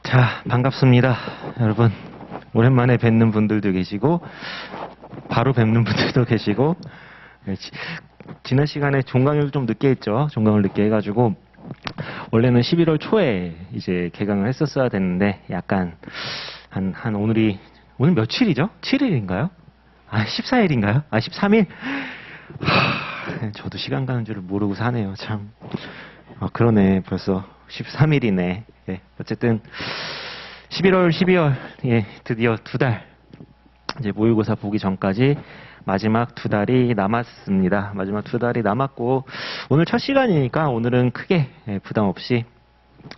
자, 반갑습니다. 여러분, 오랜만에 뵙는 분들도 계시고, 바로 뵙는 분들도 계시고, 지난 시간에 종강을 좀 늦게 했죠. 종강을 늦게 해가지고, 원래는 11월 초에 이제 개강을 했었어야 됐는데, 약간, 오늘 며칠이죠? 7일인가요? 14일인가요? 13일? 저도 시간 가는 줄을 모르고 사네요, 참. 그러네. 벌써 13일이네. 예, 어쨌든 11월, 12월 예, 드디어 2달 이제 모의고사 보기 전까지 마지막 2달이 남았습니다. 마지막 2달이 남았고 오늘 첫 시간이니까 오늘은 크게 부담 없이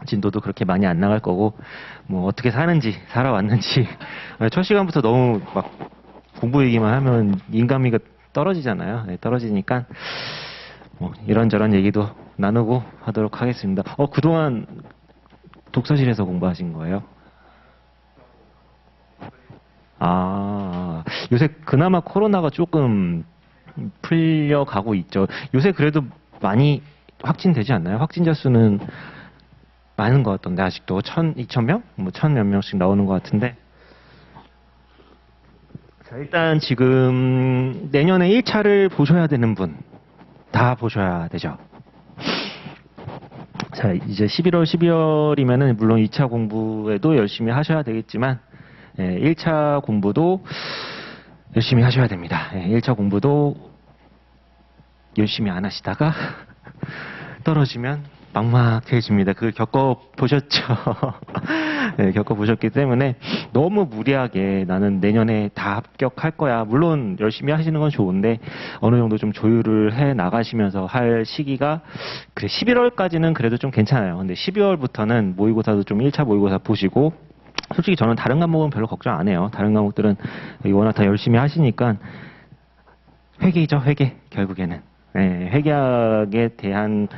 진도도 그렇게 많이 안 나갈 거고 뭐 어떻게 사는지 살아왔는지 첫 시간부터 너무 막 공부 얘기만 하면 인감미가 떨어지잖아요. 네, 떨어지니까 뭐 이런저런 얘기도 나누고 하도록 하겠습니다. 그동안 독서실에서 공부하신 거예요? 요새 그나마 코로나가 조금 풀려가고 있죠. 요새 그래도 많이 확진되지 않나요? 확진자 수는 많은 것 같던데, 아직도 2,000명? 뭐 1,000몇 명씩 나오는 것 같은데. 자, 일단 지금 내년에 1차를 보셔야 되는 분, 다 보셔야 되죠. 자, 이제 11월, 12월이면은 물론 2차 공부에도 열심히 하셔야 되겠지만, 1차 공부도 열심히 하셔야 됩니다. 1차 공부도 열심히 안 하시다가 떨어지면 막막해집니다. 그걸 겪어보셨죠? 네, 겪어보셨기 때문에 너무 무리하게 나는 내년에 다 합격할 거야. 물론 열심히 하시는 건 좋은데 어느 정도 좀 조율을 해 나가시면서 할 시기가 그래 11월까지는 그래도 좀 괜찮아요. 근데 12월부터는 모의고사도 좀 1차 모의고사 보시고 솔직히 저는 다른 과목은 별로 걱정 안 해요. 다른 과목들은 워낙 다 열심히 하시니까 회계이죠, 회계 결국에는. 네, 회계학에 대한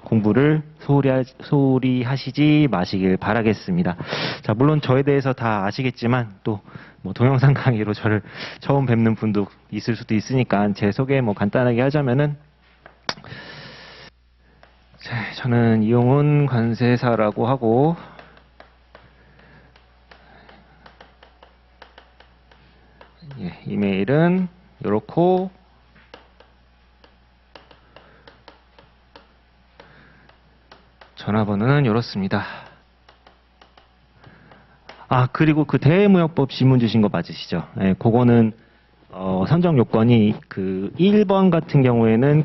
공부를 소홀히 하시지 마시길 바라겠습니다. 자, 물론 저에 대해서 다 아시겠지만 또 뭐 동영상 강의로 저를 처음 뵙는 분도 있을 수도 있으니까 제 소개 뭐 간단하게 하자면은 자, 저는 이용훈 관세사라고 하고 예, 이메일은 요렇고 전화번호는 이렇습니다. 그리고 그 대외무역법 지문 주신 거 맞으시죠? 예, 그거는 선정 요건이 그 1번 같은 경우에는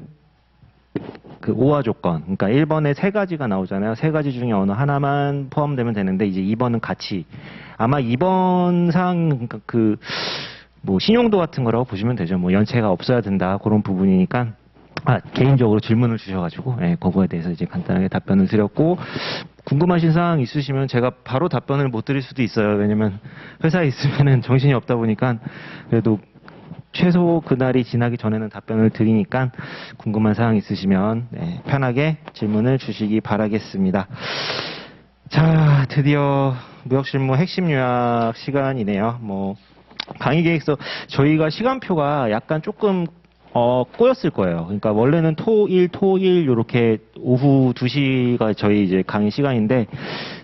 그 5화 조건, 그러니까 1번에 3가지가 나오잖아요. 3가지 중에 어느 하나만 포함되면 되는데 이제 2번은 같이 아마 2번 상 그 뭐 신용도 같은 거라고 보시면 되죠. 뭐 연체가 없어야 된다 그런 부분이니까. 개인적으로 질문을 주셔가지고, 그거에 대해서 이제 간단하게 답변을 드렸고, 궁금하신 사항 있으시면 제가 바로 답변을 못 드릴 수도 있어요. 왜냐면 회사에 있으면은 정신이 없다 보니까, 그래도 최소 그날이 지나기 전에는 답변을 드리니까 궁금한 사항 있으시면, 편하게 질문을 주시기 바라겠습니다. 자, 드디어 무역실무 핵심 요약 시간이네요. 뭐, 강의 계획서, 저희가 시간표가 약간 조금 꼬였을 거예요. 그러니까 원래는 토일 요렇게 오후 2시가 저희 이제 강의 시간인데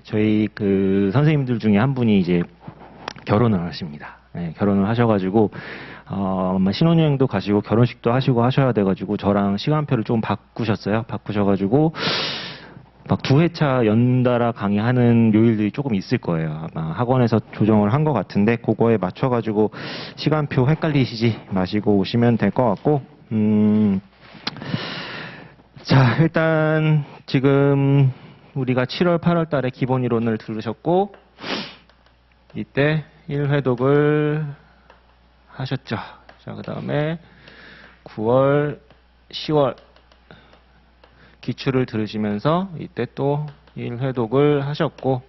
저희 그 선생님들 중에 한 분이 이제 결혼을 하십니다. 네, 결혼을 하셔가지고 신혼여행도 가시고 결혼식도 하시고 하셔야 돼가지고 저랑 시간표를 좀 바꾸셨어요. 바꾸셔가지고 막 2회차 연달아 강의하는 요일들이 조금 있을 거예요. 아마 학원에서 조정을 한 것 같은데 그거에 맞춰가지고 시간표 헷갈리시지 마시고 오시면 될 것 같고 자, 일단 지금 우리가 7월 8월 달에 기본 이론을 들으셨고 이때 1회독을 하셨죠. 자, 그 다음에 9월 10월 기출을 들으시면서 이때 또 1회독을 하셨고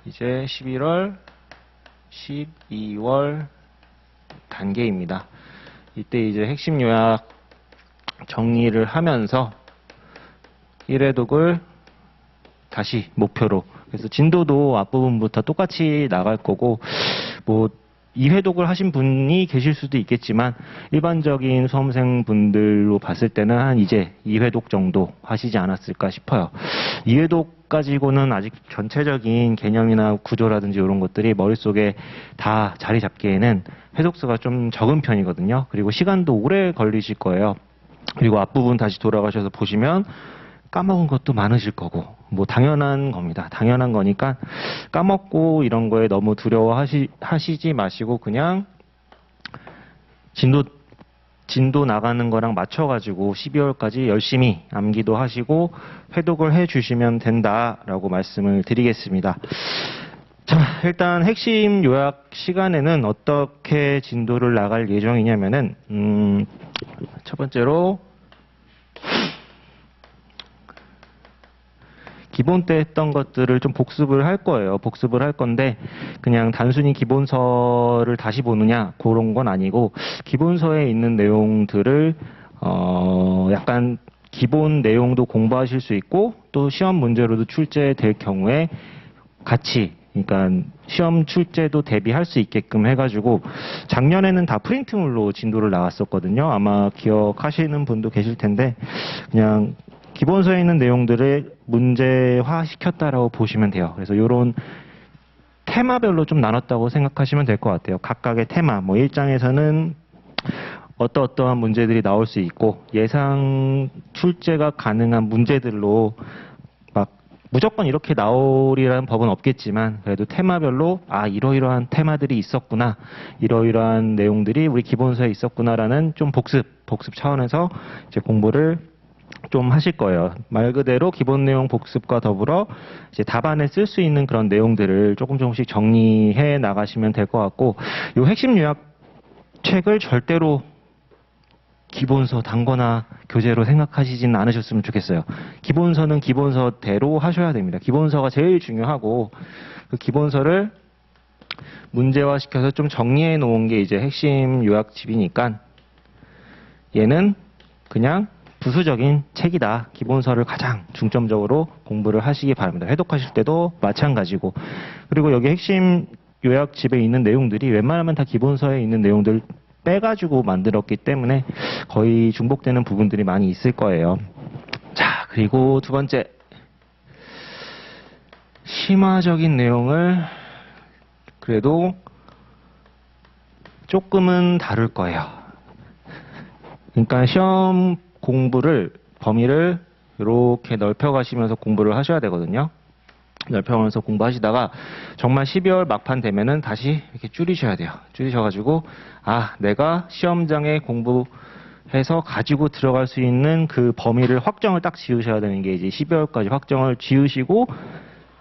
이제 11월, 12월 단계입니다. 이때 이제 핵심 요약 정리를 하면서 1회독을 다시 목표로 그래서 진도도 앞부분부터 똑같이 나갈 거고 뭐 2회독을 하신 분이 계실 수도 있겠지만 일반적인 수험생분들로 봤을 때는 한 이제 2회독 정도 하시지 않았을까 싶어요. 2회독 가지고는 아직 전체적인 개념이나 구조라든지 이런 것들이 머릿속에 다 자리 잡기에는 회독수가 좀 적은 편이거든요. 그리고 시간도 오래 걸리실 거예요. 그리고 앞부분 다시 돌아가셔서 보시면 까먹은 것도 많으실 거고, 뭐 당연한 겁니다. 당연한 거니까 까먹고 이런 거에 너무 두려워하시지 마시고 그냥 진도 나가는 거랑 맞춰가지고 12월까지 열심히 암기도 하시고 회독을 해주시면 된다라고 말씀을 드리겠습니다. 자, 일단 핵심 요약 시간에는 어떻게 진도를 나갈 예정이냐면은 첫 번째로 기본 때 했던 것들을 좀 복습을 할 거예요. 복습을 할 건데 그냥 단순히 기본서를 다시 보느냐 그런 건 아니고 기본서에 있는 내용들을 약간 기본 내용도 공부하실 수 있고 또 시험 문제로도 출제될 경우에 같이 그러니까 시험 출제도 대비할 수 있게끔 해가지고 작년에는 다 프린트물로 진도를 나왔었거든요. 아마 기억하시는 분도 계실 텐데 그냥 기본서에 있는 내용들을 문제화 시켰다라고 보시면 돼요. 그래서 이런 테마별로 좀 나눴다고 생각하시면 될 것 같아요. 각각의 테마, 뭐 1장에서는 어떠한 문제들이 나올 수 있고 예상 출제가 가능한 문제들로 막 무조건 이렇게 나오리라는 법은 없겠지만 그래도 테마별로 이러이러한 테마들이 있었구나, 이러이러한 내용들이 우리 기본서에 있었구나라는 좀 복습 차원에서 이제 공부를 좀 하실 거예요. 말 그대로 기본 내용 복습과 더불어 이제 답안에 쓸 수 있는 그런 내용들을 조금씩 정리해 나가시면 될 것 같고, 이 핵심 요약 책을 절대로 기본서 단거나 교재로 생각하시지는 않으셨으면 좋겠어요. 기본서는 기본서대로 하셔야 됩니다. 기본서가 제일 중요하고 그 기본서를 문제화시켜서 좀 정리해 놓은 게 이제 핵심 요약집이니까 얘는 그냥 부수적인 책이다. 기본서를 가장 중점적으로 공부를 하시기 바랍니다. 회독하실 때도 마찬가지고. 그리고 여기 핵심 요약집에 있는 내용들이 웬만하면 다 기본서에 있는 내용들 빼가지고 만들었기 때문에 거의 중복되는 부분들이 많이 있을 거예요. 자, 그리고 두 번째. 심화적인 내용을 그래도 조금은 다룰 거예요. 그러니까 시험 공부를 범위를 이렇게 넓혀가시면서 공부를 하셔야 되거든요. 넓혀가면서 공부하시다가 정말 12월 막판 되면은 다시 이렇게 줄이셔야 돼요. 줄이셔가지고 내가 시험장에 공부해서 가지고 들어갈 수 있는 그 범위를 확정을 딱 지으셔야 되는 게 이제 12월까지 확정을 지으시고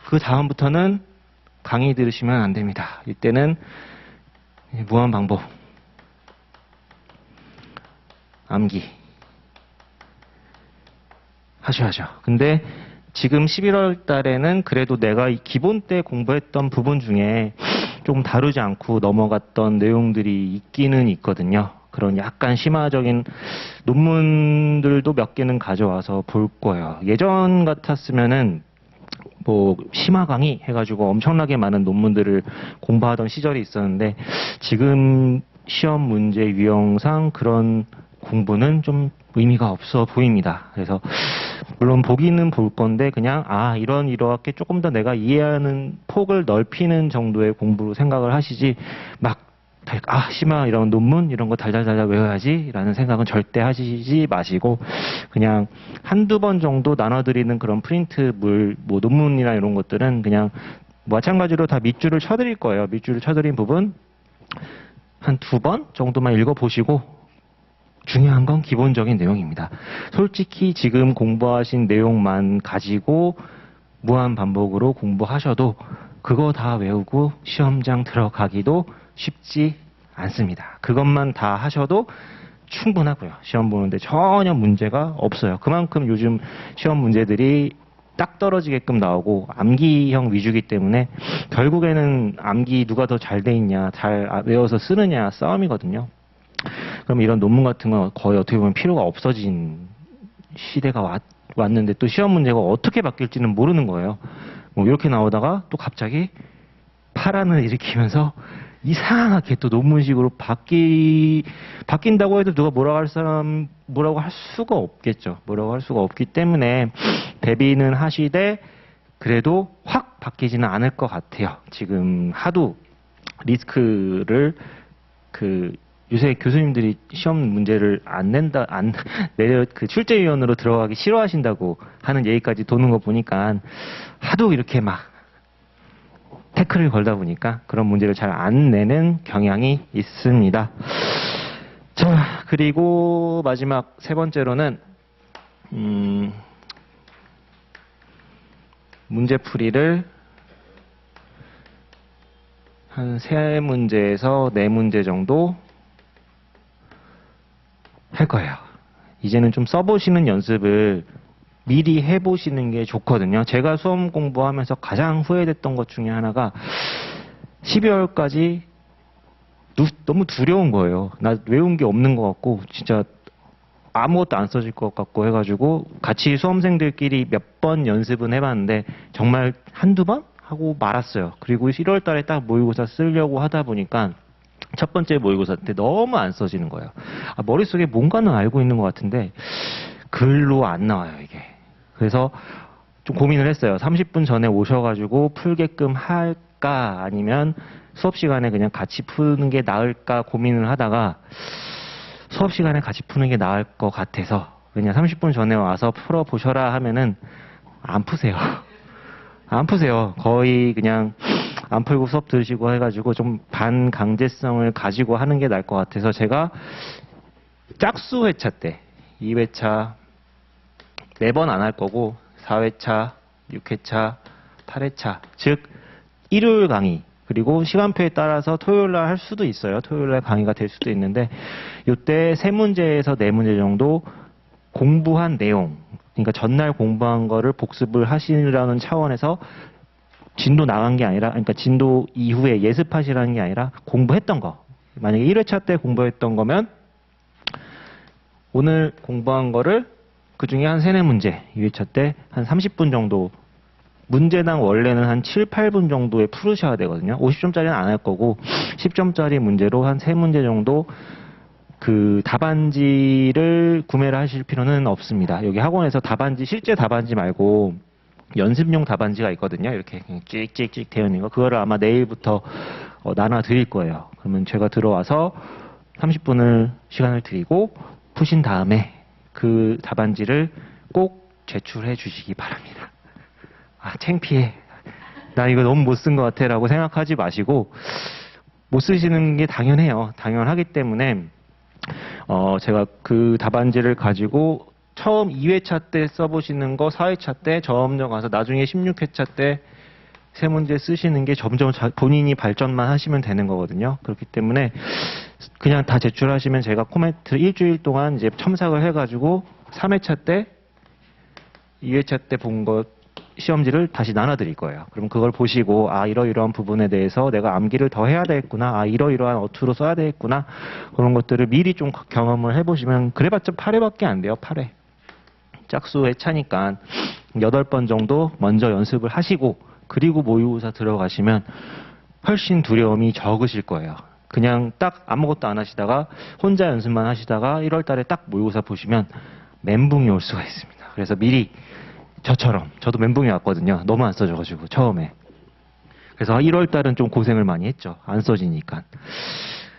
그 다음부터는 강의 들으시면 안 됩니다. 이때는 무한 반복, 암기 하셔야죠. 근데 지금 11월 달에는 그래도 내가 이 기본 때 공부했던 부분 중에 좀 다루지 않고 넘어갔던 내용들이 있기는 있거든요. 그런 약간 심화적인 논문들도 몇 개는 가져와서 볼 거예요. 예전 같았으면은 뭐 심화 강의 해가지고 엄청나게 많은 논문들을 공부하던 시절이 있었는데 지금 시험 문제 유형상 그런 공부는 좀 의미가 없어 보입니다. 그래서 물론 보기는 볼 건데 그냥 이렇게 조금 더 내가 이해하는 폭을 넓히는 정도의 공부로 생각을 하시지 막 심화 이런 논문 이런 거 달달달달 외워야지 라는 생각은 절대 하시지 마시고 그냥 한두 번 정도 나눠드리는 그런 프린트물 뭐 논문이나 이런 것들은 그냥 마찬가지로 다 밑줄을 쳐드릴 거예요. 밑줄을 쳐드린 부분 한 두 번 정도만 읽어보시고 중요한 건 기본적인 내용입니다. 솔직히 지금 공부하신 내용만 가지고 무한 반복으로 공부하셔도 그거 다 외우고 시험장 들어가기도 쉽지 않습니다. 그것만 다 하셔도 충분하고요. 시험 보는데 전혀 문제가 없어요. 그만큼 요즘 시험 문제들이 딱 떨어지게끔 나오고 암기형 위주이기 때문에 결국에는 암기 누가 더 잘 돼 있냐, 잘 외워서 쓰느냐 싸움이거든요. 그럼 이런 논문 같은 건 거의 어떻게 보면 필요가 없어진 시대가 왔는데 또 시험 문제가 어떻게 바뀔지는 모르는 거예요. 뭐 이렇게 나오다가 또 갑자기 파란을 일으키면서 이상하게 또 논문식으로 바뀐다고 해도 누가 뭐라고 할 수가 없겠죠. 뭐라고 할 수가 없기 때문에 대비는 하시되 그래도 확 바뀌지는 않을 것 같아요. 지금 하도 리스크를 요새 교수님들이 시험 문제를 내려 출제위원으로 들어가기 싫어하신다고 하는 얘기까지 도는 거 보니까 하도 이렇게 막 태클을 걸다 보니까 그런 문제를 잘 안 내는 경향이 있습니다. 자, 그리고 마지막 세 번째로는 문제풀이를 한 3문제에서 4문제 정도 할 거예요. 이제는 좀 써보시는 연습을 미리 해보시는 게 좋거든요. 제가 수험 공부하면서 가장 후회됐던 것 중에 하나가 12월까지 너무 두려운 거예요. 나 외운 게 없는 것 같고 진짜 아무것도 안 써질 것 같고 해가지고 같이 수험생들끼리 몇 번 연습은 해봤는데 정말 한두 번 하고 말았어요. 그리고 1월 달에 딱 모의고사 쓰려고 하다 보니까 첫 번째 모의고사 때 너무 안 써지는 거예요. 머릿속에 뭔가는 알고 있는 것 같은데 글로 안 나와요, 이게. 그래서 좀 고민을 했어요. 30분 전에 오셔가지고 풀게끔 할까 아니면 수업 시간에 그냥 같이 푸는 게 나을까 고민을 하다가 수업 시간에 같이 푸는 게 나을 것 같아서 왜냐 30분 전에 와서 풀어보셔라 하면은 안 푸세요. 안 푸세요. 거의 그냥 안 풀고 수업 들으시고 해가지고 좀 반강제성을 가지고 하는 게 나을 것 같아서 제가 짝수 회차 때 2회차 매번 안 할 거고 4회차, 6회차, 8회차 즉 일요일 강의 그리고 시간표에 따라서 토요일 날 할 수도 있어요. 토요일 날 강의가 될 수도 있는데 이때 3문제에서 4문제 정도 공부한 내용 그러니까 전날 공부한 거를 복습을 하시라는 차원에서 진도 나간 게 아니라 그러니까 진도 이후에 예습하시라는 게 아니라 공부했던 거 만약에 1회차 때 공부했던 거면 오늘 공부한 거를 그 중에 한 3, 4문제 2회차 때 한 30분 정도 문제당 원래는 한 7, 8분 정도에 풀으셔야 되거든요. 50점짜리는 안 할 거고 10점짜리 문제로 한 3문제 정도 그 답안지를 구매를 하실 필요는 없습니다. 여기 학원에서 답안지 실제 답안지 말고 연습용 답안지가 있거든요. 이렇게 찍찍찍 되어 있는 거. 그거를 아마 내일부터 나눠 드릴 거예요. 그러면 제가 들어와서 30분을 시간을 드리고 푸신 다음에 그 답안지를 꼭 제출해 주시기 바랍니다. 창피해. 나 이거 너무 못 쓴 것 같아 라고 생각하지 마시고 못 쓰시는 게 당연해요. 당연하기 때문에 제가 그 답안지를 가지고 처음 2회차 때 써보시는 거 4회차 때 점점 가서 나중에 16회차 때 3문제 쓰시는 게 점점 본인이 발전만 하시면 되는 거거든요. 그렇기 때문에 그냥 다 제출하시면 제가 코멘트 일주일 동안 이제 첨삭을 해가지고 3회차 때 2회차 때 본 거 시험지를 다시 나눠드릴 거예요. 그럼 그걸 보시고 이러이러한 부분에 대해서 내가 암기를 더 해야 되겠구나. 이러이러한 어투로 써야 되겠구나. 그런 것들을 미리 좀 경험을 해보시면 그래봤자 8회밖에 안 돼요. 8회. 짝수 회차니까 8번 정도 먼저 연습을 하시고 그리고 모의고사 들어가시면 훨씬 두려움이 적으실 거예요. 그냥 딱 아무것도 안 하시다가 혼자 연습만 하시다가 1월 달에 딱 모의고사 보시면 멘붕이 올 수가 있습니다. 그래서 미리 저도 멘붕이 왔거든요. 너무 안 써져가지고 처음에. 그래서 1월 달은 좀 고생을 많이 했죠. 안 써지니까.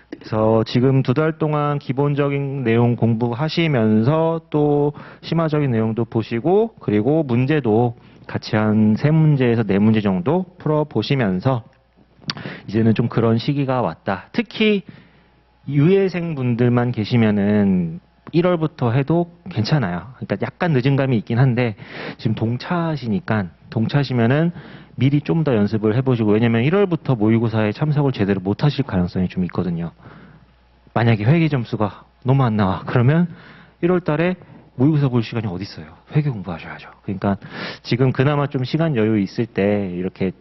그래서 지금 2달 동안 기본적인 내용 공부하시면서 또 심화적인 내용도 보시고 그리고 문제도 같이 한 3문제에서 4문제 정도 풀어보시면서 이제는 좀 그런 시기가 왔다. 특히 유예생 분들만 계시면은 1월부터 해도 괜찮아요. 그러니까 약간 늦은 감이 있긴 한데 지금 동차시면은 미리 좀 더 연습을 해보시고 왜냐면 1월부터 모의고사에 참석을 제대로 못 하실 가능성이 좀 있거든요. 만약에 회계 점수가 너무 안 나와. 그러면 1월 달에 모의고사 볼 시간이 어디 있어요. 회계 공부하셔야죠. 그러니까 지금 그나마 좀 시간 여유 있을 때 이렇게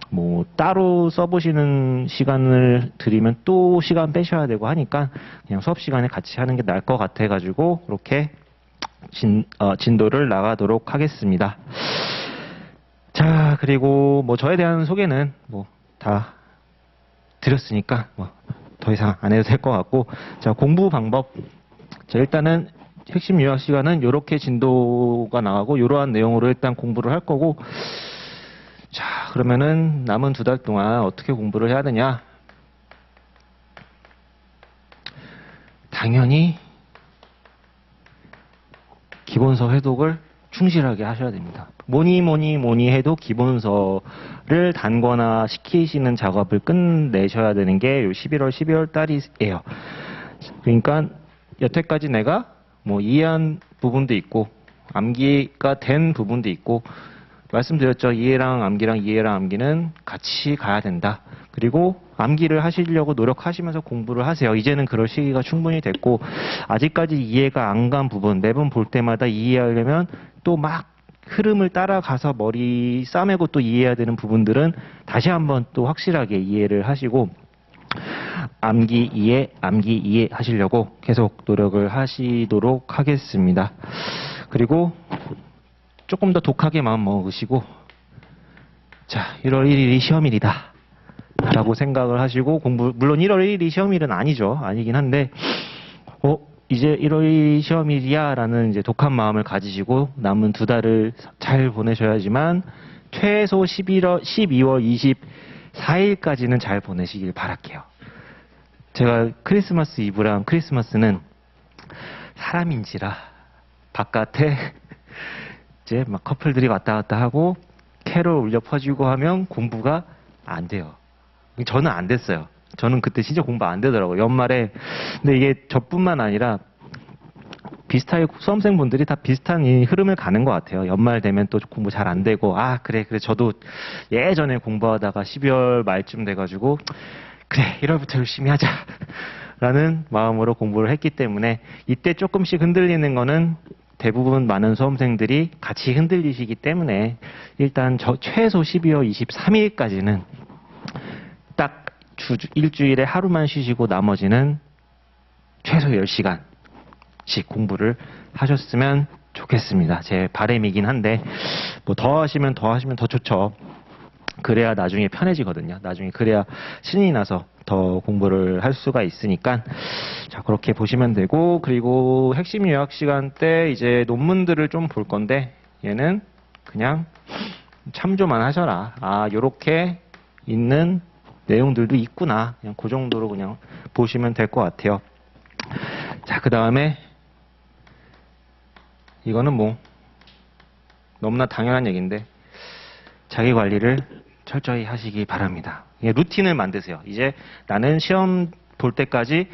뭐 따로 써보시는 시간을 드리면 또 시간 빼셔야 되고 하니까 그냥 수업 시간에 같이 하는 게 나을 것 같아가지고 그렇게 진도를 나가도록 하겠습니다. 자, 그리고 뭐 저에 대한 소개는 뭐 다 드렸으니까 뭐 더 이상 안 해도 될 것 같고, 자, 공부 방법. 자, 일단은 핵심 요약 시간은 이렇게 진도가 나가고 이러한 내용으로 일단 공부를 할 거고, 자, 그러면은 남은 2달 동안 어떻게 공부를 해야 되냐? 당연히 기본서 회독을 충실하게 하셔야 됩니다. 뭐니 해도 기본서를 단거나 시키시는 작업을 끝내셔야 되는 게 요 11월, 12월 달이에요. 그러니까 여태까지 내가 뭐 이해한 부분도 있고 암기가 된 부분도 있고, 말씀드렸죠. 이해랑 암기는 같이 가야 된다. 그리고 암기를 하시려고 노력하시면서 공부를 하세요. 이제는 그럴 시기가 충분히 됐고, 아직까지 이해가 안 간 부분, 매번 볼 때마다 이해하려면 또 막 흐름을 따라가서 머리 싸매고 또 이해해야 되는 부분들은 다시 한번 또 확실하게 이해를 하시고, 암기 이해 하시려고 계속 노력을 하시도록 하겠습니다. 그리고 조금 더 독하게 마음 먹으시고, 자, 1월 1일이 시험일이다 라고 생각을 하시고 물론 1월 1일이 시험일은 아니긴 한데, 이제 1월 1일이 시험일이야 라는 이제 독한 마음을 가지시고 남은 2달을 잘 보내셔야지만 최소 12월 24일까지는 잘 보내시길 바랄게요. 제가 크리스마스 이브랑 크리스마스는 사람인지라 바깥에 이제 막 커플들이 왔다 갔다 하고 캐롤 울려 퍼지고 하면 공부가 안 돼요. 저는 안 됐어요. 저는 그때 진짜 공부 안 되더라고요. 연말에. 근데 이게 저뿐만 아니라 비슷하게 수험생분들이 다 비슷한 이 흐름을 가는 것 같아요. 연말 되면 또 공부 잘 안 되고, 그래 저도 예전에 공부하다가 12월 말쯤 돼가지고 그래 1월부터 열심히 하자 라는 마음으로 공부를 했기 때문에, 이때 조금씩 흔들리는 거는 대부분 많은 수험생들이 같이 흔들리시기 때문에 일단 최소 12월 23일까지는 딱 일주일에 하루만 쉬시고 나머지는 최소 10시간씩 공부를 하셨으면 좋겠습니다. 제 바람이긴 한데 뭐 더 하시면 더 좋죠. 그래야 나중에 편해지거든요. 나중에 그래야 신이 나서 더 공부를 할 수가 있으니까, 자, 그렇게 보시면 되고, 그리고 핵심 요약 시간 때 이제 논문들을 좀 볼 건데, 얘는 그냥 참조만 하셔라. 요렇게 있는 내용들도 있구나. 그냥 그 정도로 그냥 보시면 될 것 같아요. 자, 그 다음에 이거는 뭐 너무나 당연한 얘기인데, 자기 관리를 철저히 하시기 바랍니다. 루틴을 만드세요. 이제 나는 시험 볼 때까지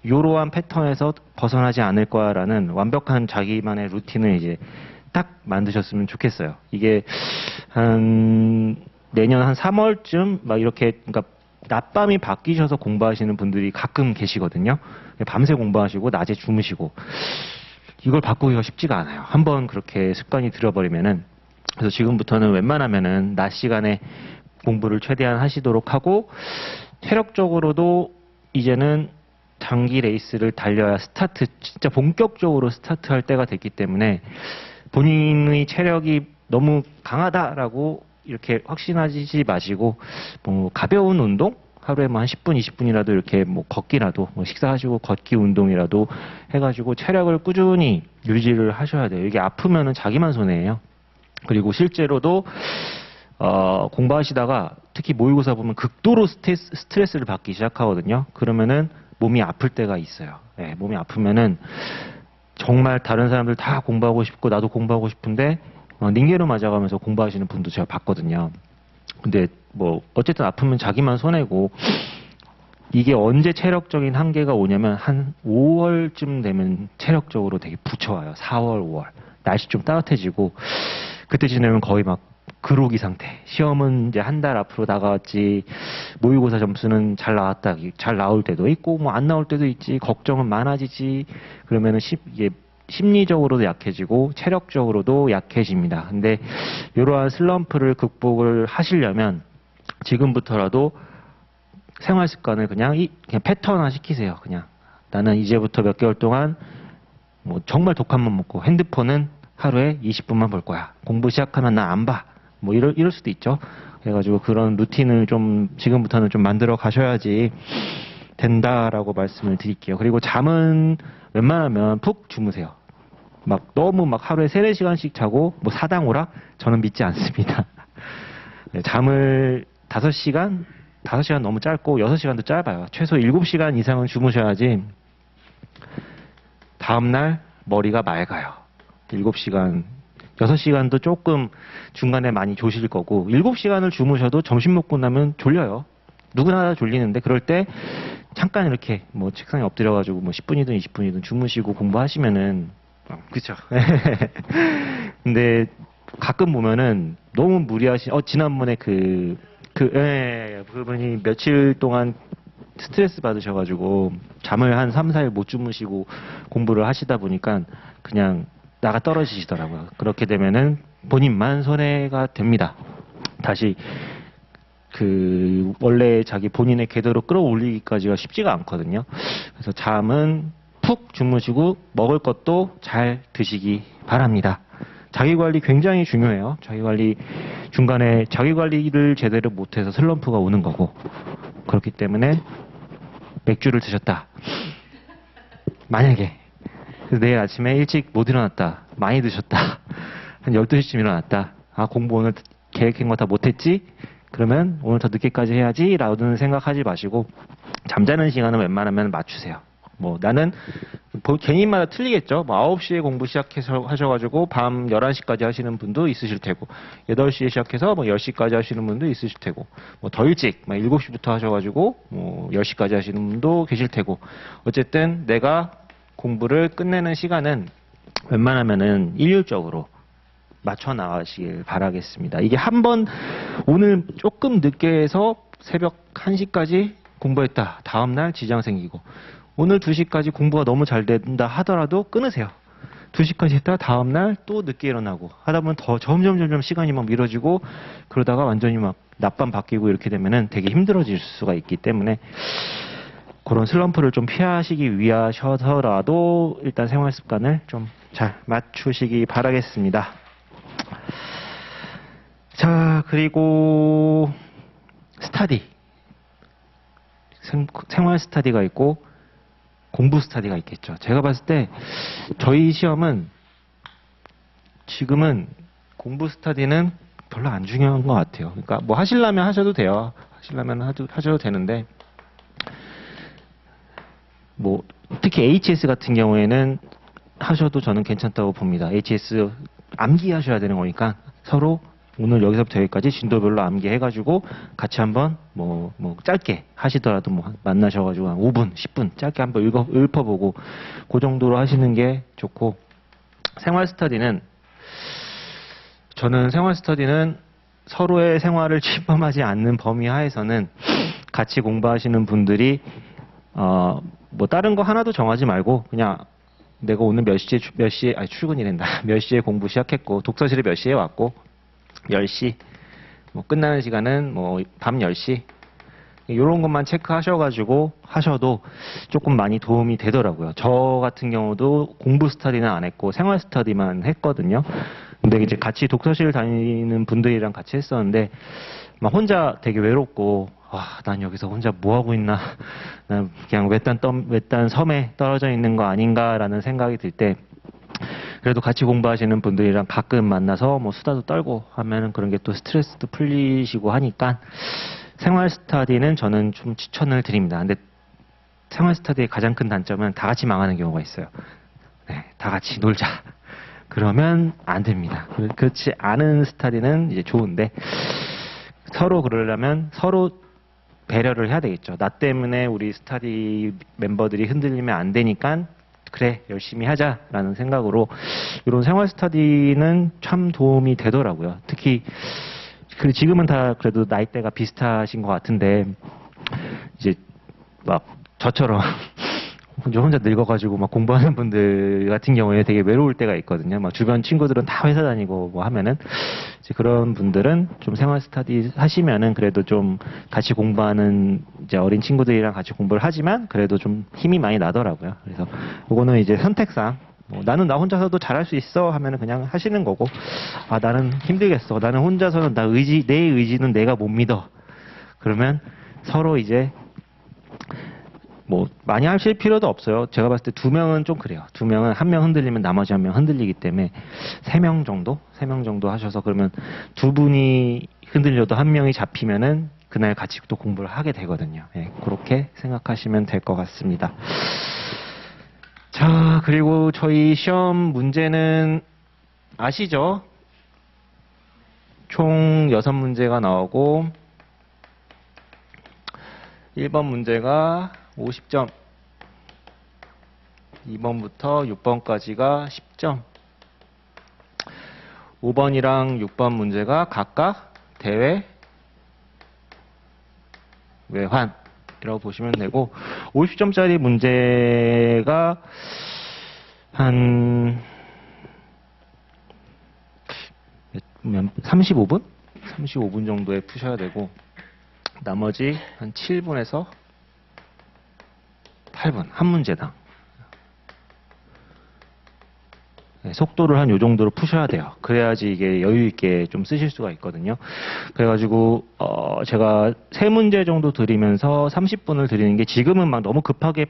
이러한 패턴에서 벗어나지 않을 거야라는 완벽한 자기만의 루틴을 이제 딱 만드셨으면 좋겠어요. 이게 내년 한 3월쯤 막 이렇게, 그러니까 낮밤이 바뀌셔서 공부하시는 분들이 가끔 계시거든요. 밤새 공부하시고 낮에 주무시고, 이걸 바꾸기가 쉽지가 않아요. 한번 그렇게 습관이 들어버리면은. 그래서 지금부터는 웬만하면은 낮 시간에 공부를 최대한 하시도록 하고, 체력적으로도 이제는 장기 레이스를 달려야 진짜 본격적으로 스타트할 때가 됐기 때문에, 본인의 체력이 너무 강하다라고 이렇게 확신하지 마시고, 뭐 가벼운 운동? 하루에 뭐 한 10분, 20분이라도 이렇게 뭐 걷기라도, 뭐 식사하시고 걷기 운동이라도 해가지고 체력을 꾸준히 유지를 하셔야 돼요. 이게 아프면은 자기만 손해예요. 그리고 실제로도 공부하시다가 특히 모의고사 보면 극도로 스트레스를 받기 시작하거든요. 그러면은 몸이 아플 때가 있어요. 네, 몸이 아프면은 정말 다른 사람들 다 공부하고 싶고 나도 공부하고 싶은데 닝게로 맞아가면서 공부하시는 분도 제가 봤거든요. 근데 뭐 어쨌든 아프면 자기만 손해고, 이게 언제 체력적인 한계가 오냐면 한 5월쯤 되면 체력적으로 되게 부쳐와요. 4월, 5월. 날씨 좀 따뜻해지고 그때 지나면 거의 막 그로기 상태. 시험은 이제 한 달 앞으로 다가왔지, 모의고사 점수는 잘 나올 때도 있고 뭐 안 나올 때도 있지, 걱정은 많아지지. 그러면은 이게 심리적으로도 약해지고 체력적으로도 약해집니다. 근데 이러한 슬럼프를 극복을 하시려면 지금부터라도 생활 습관을 그냥 패턴화 시키세요. 그냥 나는 이제부터 몇 개월 동안 뭐 정말 독한만 먹고 핸드폰은 하루에 20분만 볼 거야. 공부 시작하면 나 안 봐. 뭐 이럴 수도 있죠. 그래가지고 그런 루틴을 좀 지금부터는 좀 만들어 가셔야지 된다라고 말씀을 드릴게요. 그리고 잠은 웬만하면 푹 주무세요. 막 너무 막 하루에 3, 4시간씩 자고 뭐 사당 오락? 저는 믿지 않습니다. 네, 잠을 5시간? 5시간 너무 짧고 6시간도 짧아요. 최소 7시간 이상은 주무셔야지 다음날 머리가 맑아요. 7시간, 6시간도 조금 중간에 많이 조실 거고 7시간을 주무셔도 점심 먹고 나면 졸려요. 누구나 다 졸리는데 그럴 때 잠깐 이렇게 뭐 책상에 엎드려가지고 뭐 10분이든 20분이든 주무시고 공부하시면은 그쵸. 근데 가끔 보면은 너무 지난번에 그분이 며칠 동안 스트레스 받으셔가지고 잠을 한 3, 4일 못 주무시고 공부를 하시다 보니까 그냥 나가 떨어지시더라고요. 그렇게 되면은 본인만 손해가 됩니다. 다시 원래 자기 본인의 궤도로 끌어올리기까지가 쉽지가 않거든요. 그래서 잠은 푹 주무시고 먹을 것도 잘 드시기 바랍니다. 자기관리 굉장히 중요해요. 중간에 자기관리를 제대로 못해서 슬럼프가 오는 거고 그렇기 때문에 맥주를 드셨다. 만약에 내일 아침에 일찍 못 일어났다. 많이 드셨다. 한 12시쯤 일어났다. 아, 공부 오늘 계획한 거 다 못했지? 그러면 오늘 더 늦게까지 해야지 라고는 생각하지 마시고 잠자는 시간은 웬만하면 맞추세요. 뭐 나는 개인마다 틀리겠죠. 뭐 9시에 공부 시작해서 하셔가지고 밤 11시까지 하시는 분도 있으실 테고 8시에 시작해서 뭐 10시까지 하시는 분도 있으실 테고 뭐 더 일찍 7시부터 하셔가지고 뭐 10시까지 하시는 분도 계실 테고 어쨌든 내가 공부를 끝내는 시간은 웬만하면은 일률적으로 맞춰 나가시길 바라겠습니다. 이게 오늘 조금 늦게 해서 새벽 1시까지 공부했다. 다음날 지장 생기고 오늘 2시까지 공부가 너무 잘 된다 하더라도 끊으세요. 2시까지 했다 다음날 또 늦게 일어나고 하다 보면 더 점점 시간이 막 미뤄지고 그러다가 완전히 막 낮밤 바뀌고 이렇게 되면은 되게 힘들어질 수가 있기 때문에 그런 슬럼프를 좀 피하시기 위하셔서라도 일단 생활 습관을 좀 잘 맞추시기 바라겠습니다. 자, 그리고 스타디. 생활 스타디가 있고 공부 스타디가 있겠죠. 제가 봤을 때 저희 시험은 지금은 공부 스타디는 별로 안 중요한 것 같아요. 그러니까 뭐 하시려면 하셔도 돼요. 하시려면 하셔도 되는데 뭐 특히 HS 같은 경우에는 하셔도 저는 괜찮다고 봅니다. HS 암기하셔야 되는 거니까 서로 오늘 여기서부터 여기까지 진도별로 암기해가지고 같이 한번 뭐 짧게 하시더라도 뭐 만나셔가지고 한 5분, 10분 짧게 한번 읊어보고 그 정도로 하시는 게 좋고 생활 스터디는 서로의 생활을 침범하지 않는 범위 하에서는 같이 공부하시는 분들이 뭐 다른 거 하나도 정하지 말고 그냥 내가 오늘 몇 시에 출근이란다. 몇 시에 공부 시작했고 독서실에 몇 시에 왔고 10시 뭐 끝나는 시간은 뭐 밤 10시 이런 것만 체크하셔가지고 하셔도 조금 많이 도움이 되더라고요. 저 같은 경우도 공부 스터디는 안 했고 생활 스터디만 했거든요. 근데 이제 같이 독서실 다니는 분들이랑 같이 했었는데 막 혼자 되게 외롭고 난 여기서 혼자 뭐 하고 있나 난 그냥 외딴 섬에 떨어져 있는 거 아닌가라는 생각이 들 때 그래도 같이 공부하시는 분들이랑 가끔 만나서 뭐 수다도 떨고 하면은 그런 게 또 스트레스도 풀리시고 하니까 생활 스터디는 저는 좀 추천을 드립니다. 근데 생활 스터디의 가장 큰 단점은 다 같이 망하는 경우가 있어요. 네, 다 같이 놀자. 그러면 안 됩니다. 그렇지 않은 스터디는 이제 좋은데 서로 그러려면 서로 배려를 해야 되겠죠. 나 때문에 우리 스터디 멤버들이 흔들리면 안 되니까 그래 열심히 하자라는 생각으로 이런 생활 스터디는 참 도움이 되더라고요. 특히 지금은 다 그래도 나이대가 비슷하신 것 같은데 이제 막 저처럼 혼자 늙어가지고 막 공부하는 분들 같은 경우에 되게 외로울 때가 있거든요. 막 주변 친구들은 다 회사 다니고 뭐 하면은 이제 그런 분들은 좀 생활 스터디 하시면은 그래도 좀 같이 공부하는 이제 어린 친구들이랑 같이 공부를 하지만 그래도 좀 힘이 많이 나더라고요. 그래서 이거는 이제 선택상 뭐 나는 나 혼자서도 잘할 수 있어 하면은 그냥 하시는 거고, 아 나는 힘들겠어, 나는 혼자서는 내 의지는 내가 못 믿어, 그러면 서로 이제 뭐 많이 하실 필요도 없어요. 제가 봤을 때 2명은 좀 그래요. 2명은 한 명 흔들리면 나머지 한 명 흔들리기 때문에 3명 정도 하셔서, 그러면 2분이 흔들려도 한 명이 잡히면은 그날 같이 또 공부를 하게 되거든요. 예, 그렇게 생각하시면 될 것 같습니다. 자, 그리고 저희 시험 문제는 아시죠? 총 6문제가 나오고 1번 문제가 50점, 2번부터 6번까지가 10점, 5번이랑 6번 문제가 각각 대외, 외환이라고 보시면 되고, 50점짜리 문제가 한 35분? 35분 정도에 푸셔야 되고, 나머지 한 7분에서 8분, 한 문제당. 네, 속도를 한 요 정도로 푸셔야 돼요. 그래야지 이게 여유 있게 좀 쓰실 수가 있거든요. 그래가지고 제가 3문제 정도 드리면서 30분을 드리는 게, 지금은 막 너무 급하게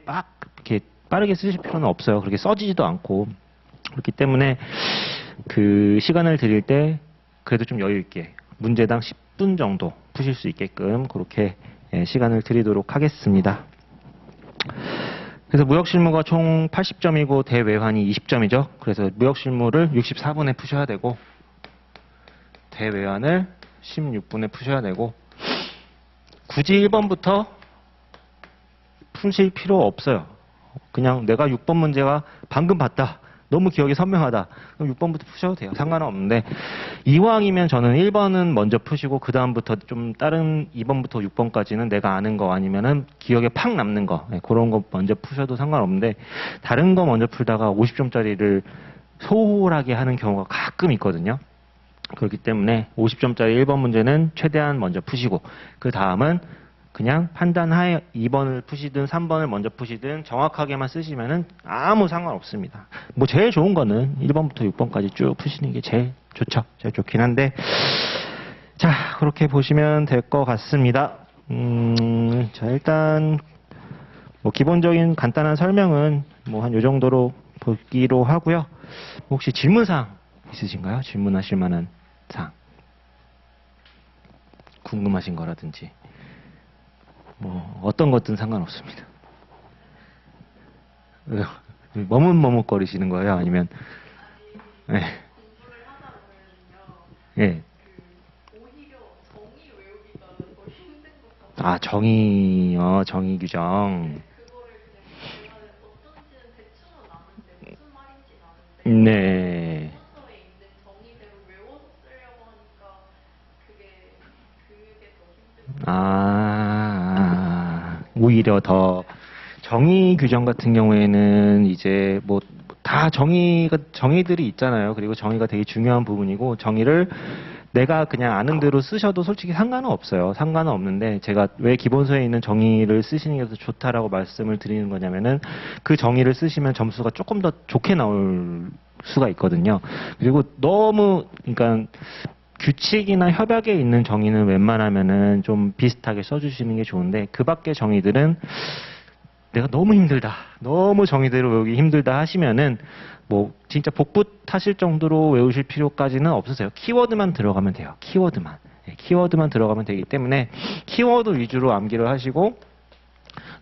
이렇게 빠르게 쓰실 필요는 없어요. 그렇게 써지지도 않고. 그렇기 때문에 그 시간을 드릴 때 그래도 좀 여유 있게 문제당 10분 정도 푸실 수 있게끔 그렇게 시간을 드리도록 하겠습니다. 그래서 무역실무가 총 80점이고 대외환이 20점이죠. 그래서 무역실무를 64분에 푸셔야 되고, 대외환을 16분에 푸셔야 되고, 굳이 1번부터 푸실 필요 없어요. 그냥 내가 6번 문제가 방금 봤다, 너무 기억이 선명하다, 그럼 6번부터 푸셔도 돼요. 상관은 없는데, 이왕이면 저는 1번은 먼저 푸시고 그 다음부터 좀 다른 2번부터 6번까지는 내가 아는 거 아니면은 기억에 팍 남는 거, 그런 거 먼저 푸셔도 상관없는데, 다른 거 먼저 풀다가 50점짜리를 소홀하게 하는 경우가 가끔 있거든요. 그렇기 때문에 50점짜리 1번 문제는 최대한 먼저 푸시고, 그 다음은 그냥 판단하에 2번을 푸시든 3번을 먼저 푸시든 정확하게만 쓰시면은 아무 상관없습니다. 뭐 제일 좋은 거는 1번부터 6번까지 쭉 푸시는 게 제일 좋죠. 제일 좋긴 한데, 자, 그렇게 보시면 될 것 같습니다. 자, 일단 뭐 기본적인 간단한 설명은 뭐 한 요 정도로 보기로 하고요. 혹시 질문사항 있으신가요? 질문하실 만한 사항, 궁금하신 거라든지 뭐 어떤 것든 상관없습니다. 머뭇머뭇거리시는 거예요? 아니면 네. 예. 아, 정의 규정. 네. 오히려 더 정의 규정 같은 경우에는 이제 뭐 다 정의들이 있잖아요. 그리고 정의가 되게 중요한 부분이고, 정의를 내가 그냥 아는 대로 쓰셔도 솔직히 상관은 없어요. 상관은 없는데, 제가 왜 기본서에 있는 정의를 쓰시는 게 더 좋다라고 말씀을 드리는 거냐면은, 그 정의를 쓰시면 점수가 조금 더 좋게 나올 수가 있거든요. 그리고 너무, 그러니까 규칙이나 협약에 있는 정의는 웬만하면은 좀 비슷하게 써주시는 게 좋은데, 그 밖의 정의들은 내가 너무 힘들다, 너무 정의대로 외우기 힘들다 하시면은 뭐 진짜 복붙 하실 정도로 외우실 필요까지는 없으세요. 키워드만 들어가면 돼요. 키워드만 들어가면 되기 때문에 키워드 위주로 암기를 하시고,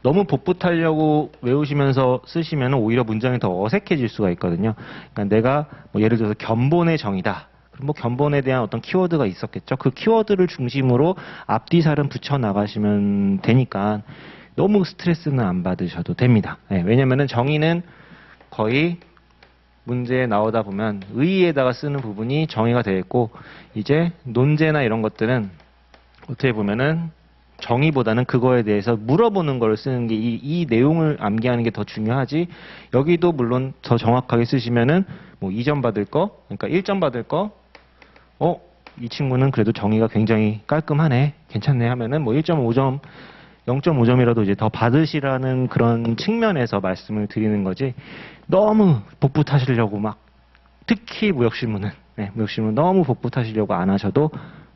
너무 복붙하려고 외우시면서 쓰시면 오히려 문장이 더 어색해질 수가 있거든요. 그러니까 내가 뭐 예를 들어서 견본의 정의다, 뭐 견본에 대한 어떤 키워드가 있었겠죠. 그 키워드를 중심으로 앞뒤살은 붙여 나가시면 되니까 너무 스트레스는 안 받으셔도 됩니다. 왜냐면은 정의는 거의 문제에 나오다 보면 의의에다가 쓰는 부분이 정의가 되어 있고, 이제 논제나 이런 것들은 어떻게 보면은 정의보다는 그거에 대해서 물어보는 걸 쓰는 게, 이 내용을 암기하는 게 더 중요하지, 여기도 물론 더 정확하게 쓰시면은 뭐 2점 받을 거, 그러니까 1점 받을 거, 이 친구는 그래도 정의가 굉장히 깔끔하네, 괜찮네 하면은 뭐 1.5점 0.5점이라도 이제 더 받으시라는 그런 측면에서 말씀을 드리는 거지, 너무 복부 타시려고 막, 특히 무역실무는, 네, 무역실무 너무 복부 타시려고 안 하셔도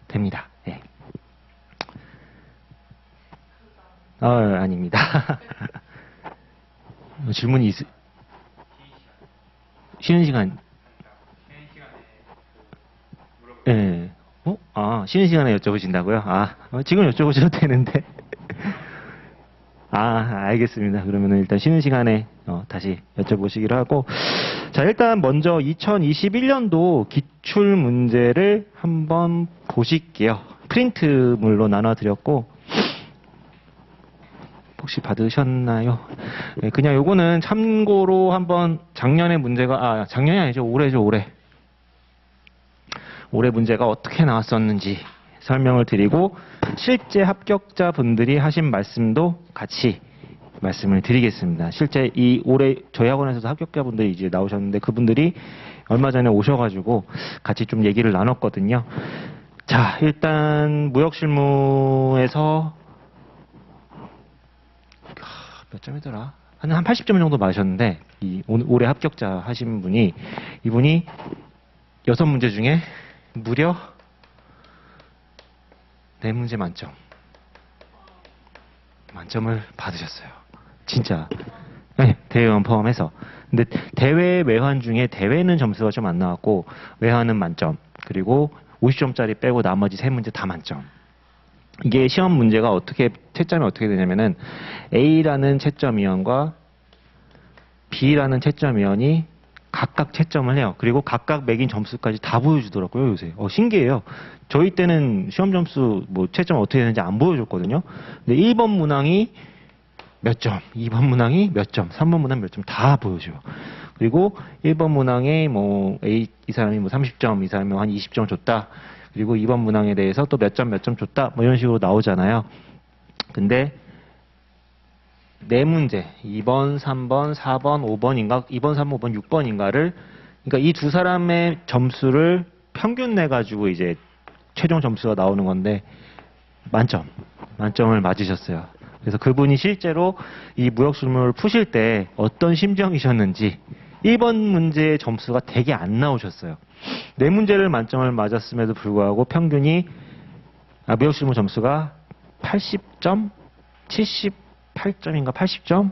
됩니다. 네. 아닙니다. 질문이 쉬는 시간. 예. 쉬는 시간에 여쭤보신다고요? 지금 여쭤보셔도 되는데. 알겠습니다. 그러면 일단 쉬는 시간에 다시 여쭤보시기로 하고. 자, 일단 먼저 2021년도 기출 문제를 한번 보실게요. 프린트물로 나눠드렸고, 혹시 받으셨나요? 네, 그냥 요거는 참고로 한번 작년의 문제가, 작년이 아니죠. 올해죠, 올해. 올해 문제가 어떻게 나왔었는지 설명을 드리고, 실제 합격자분들이 하신 말씀도 같이 말씀을 드리겠습니다. 실제 이 올해 저희 학원에서도 합격자분들이 이제 나오셨는데, 그분들이 얼마 전에 오셔가지고 같이 좀 얘기를 나눴거든요. 자, 일단 무역실무에서 몇 점이더라? 한 80점 정도 맞으셨는데, 올해 합격자 하신 분이, 이분이 6문제 중에 무려 4문제 만점. 만점을 받으셨어요. 진짜. 네, 대회원 포함해서. 근데 대회 외환 중에 대회는 점수가 좀 안 나왔고, 외환은 만점. 그리고 50점짜리 빼고 나머지 3문제 다 만점. 이게 시험 문제가 채점이 어떻게 되냐면은, A라는 채점위원과 B라는 채점위원이 각각 채점을 해요. 그리고 각각 매긴 점수까지 다 보여주더라고요, 요새. 신기해요. 저희 때는 시험 점수, 채점 어떻게 되는지 안 보여줬거든요. 근데 1번 문항이 몇 점, 2번 문항이 몇 점, 3번 문항 몇 점 다 보여줘요. 그리고 1번 문항에 이 사람이 30점, 이 사람이 한 20점 줬다. 그리고 2번 문항에 대해서 또 몇 점 줬다. 이런 식으로 나오잖아요. 근데 4문제, 2번, 3번, 4번, 5번인가, 2번, 3번, 5번, 6번인가를, 그러니까 이 두 사람의 점수를 평균 내가지고 이제 최종 점수가 나오는 건데, 만점을 맞으셨어요. 그래서 그분이 실제로 이 무역실무를 푸실 때 어떤 심정이셨는지, 1번 문제의 점수가 되게 안 나오셨어요. 4문제를 만점을 맞았음에도 불구하고 평균이, 무역실무 점수가 80점? 78점인가 80점?